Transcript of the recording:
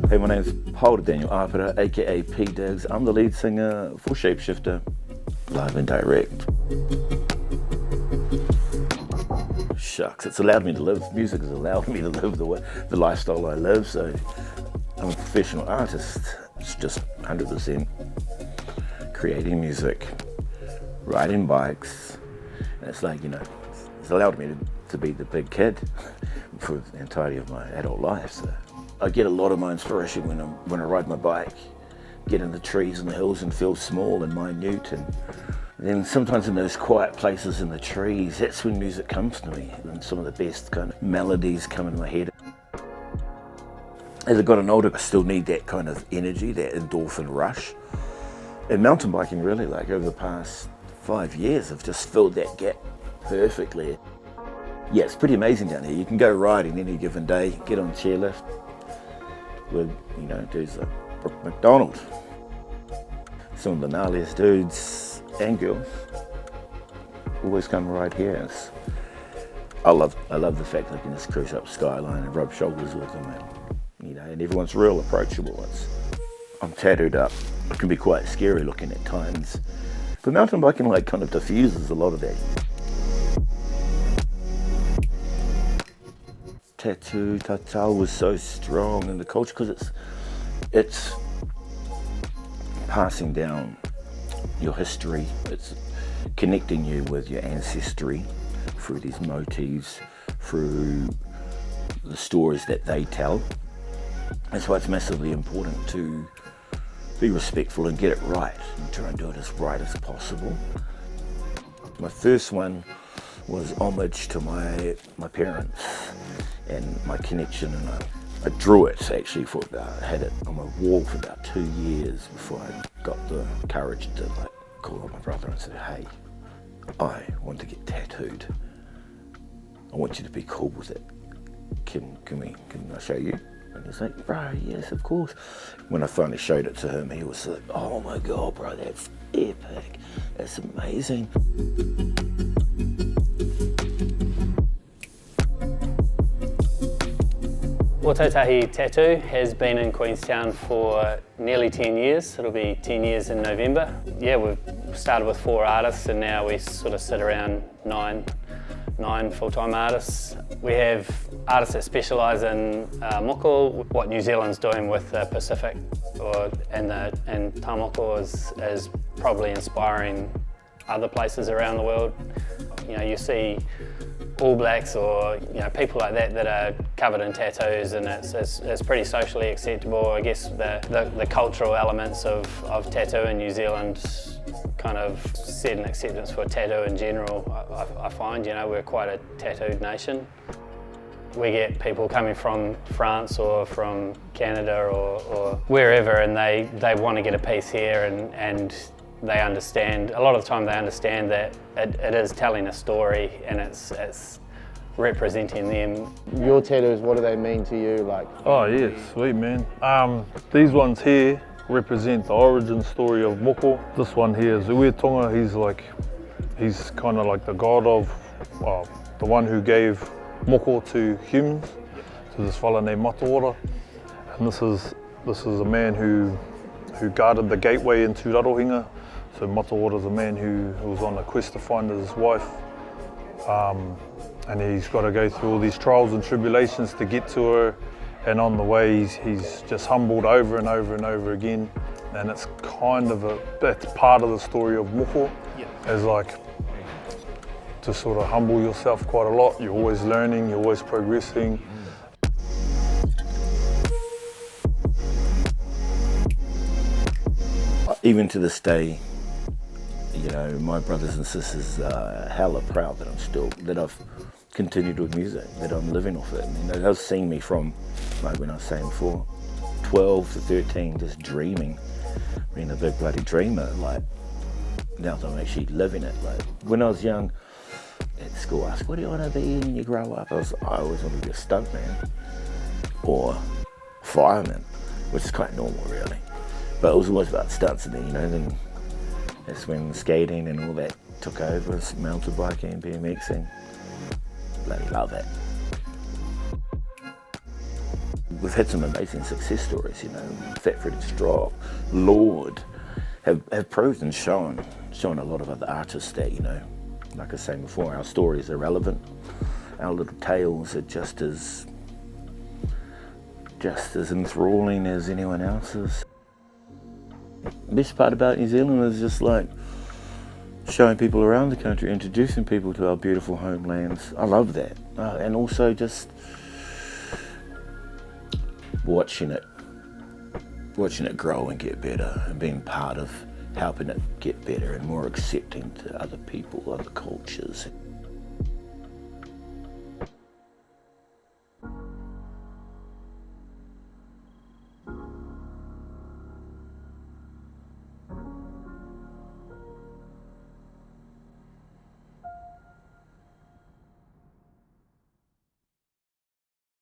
Hey, my name's Daniel Apara, aka P Digsss. I'm the lead singer for Shapeshifter, live and direct. Shucks, it's allowed me to live. Music has allowed me to live the lifestyle I live. So I'm a professional artist. It's just 100% creating music, riding bikes. And it's like, it's allowed me to be the big kid for the entirety of my adult life. So I get a lot of my inspiration when I ride my bike, get in the trees and the hills and feel small and minute. And then sometimes in those quiet places in the trees, that's when music comes to me. And some of the best kind of melodies come in my head. As I gotten older, I still need that kind of energy, that endorphin rush. And mountain biking really, like over the past 5 years, I've just filled that gap perfectly. Yeah, it's pretty amazing down here. You can go riding any given day, get on chairlift with, dudes like Brooke McDonald. Some of the gnarliest dudes and girls always come right here. I love the fact that I can just cruise up Skyline and rub shoulders with them, and everyone's real approachable. I'm tattooed up. It can be quite scary looking at times. But mountain biking kind of diffuses a lot of that. Tattoo was so strong in the culture because it's passing down your history. It's connecting you with your ancestry through these motifs, through the stories that they tell. That's why it's massively important to be respectful and get it right and try and do it as right as possible. My first one was homage to my parents and my connection, and I drew it actually I had it on my wall for about 2 years before I got the courage to call up my brother and say, hey, I want to get tattooed. I want you to be cool with it. Can I show you? And he's like, bro, yes, of course. When I finally showed it to him, he was like, oh my God, bro, that's epic. That's amazing. Otautahi Tattoo has been in Queenstown for nearly 10 years. It'll be 10 years in November. Yeah, we've started with 4 artists and now we sort of sit around nine full-time artists. We have artists that specialise in moko, what New Zealand's doing with the Pacific, and tamoko is probably inspiring other places around the world. You see All Blacks or people like that are covered in tattoos, and it's pretty socially acceptable. I guess the cultural elements of tattoo in New Zealand kind of set an acceptance for tattoo in general. I find we're quite a tattooed nation. We get people coming from France or from Canada or wherever, and they want to get a piece here, and they understand, a lot of the time they understand that it is telling a story and it's representing them. Your tattoos, what do they mean to you? Oh yeah, sweet man. These ones here represent the origin story of moko. This one here is Uetonga. He's kind of like the god of, the one who gave moko to humans, to this fella named Mataora. And this is a man who guarded the gateway into Rarohinga. So Mataora is a man who was on a quest to find his wife, and he's got to go through all these trials and tribulations to get to her, and on the way he's just humbled over and over and over again, and it's kind of that's part of the story of moko, as to sort of humble yourself quite a lot. You're always learning, you're always progressing. Even to this day, my brothers and sisters are hella proud that I've continued with music, that I'm living off it. They've seen me from, when I was saying before, 12 to 13, just dreaming, being a big bloody dreamer. Now that I'm actually living it. When I was young, at school, I asked, what do you want to be when you grow up? I always wanted to be a stuntman or fireman, which is quite normal, really. But it was always about stunts, and then that's when skating and all that took over, mountain biking, BMXing. Bloody love it. we've had some amazing success stories, you know. Fat Freddy Strop, Lord, have proved and shown a lot of other artists that, you know, like I was saying before, our stories are relevant. Our little tales are just as enthralling as anyone else's. The best part about New Zealand is just like showing people around the country, introducing people to our beautiful homelands. I love that. And also just watching it grow and get better, and being part of helping it get better and more accepting to other people, other cultures.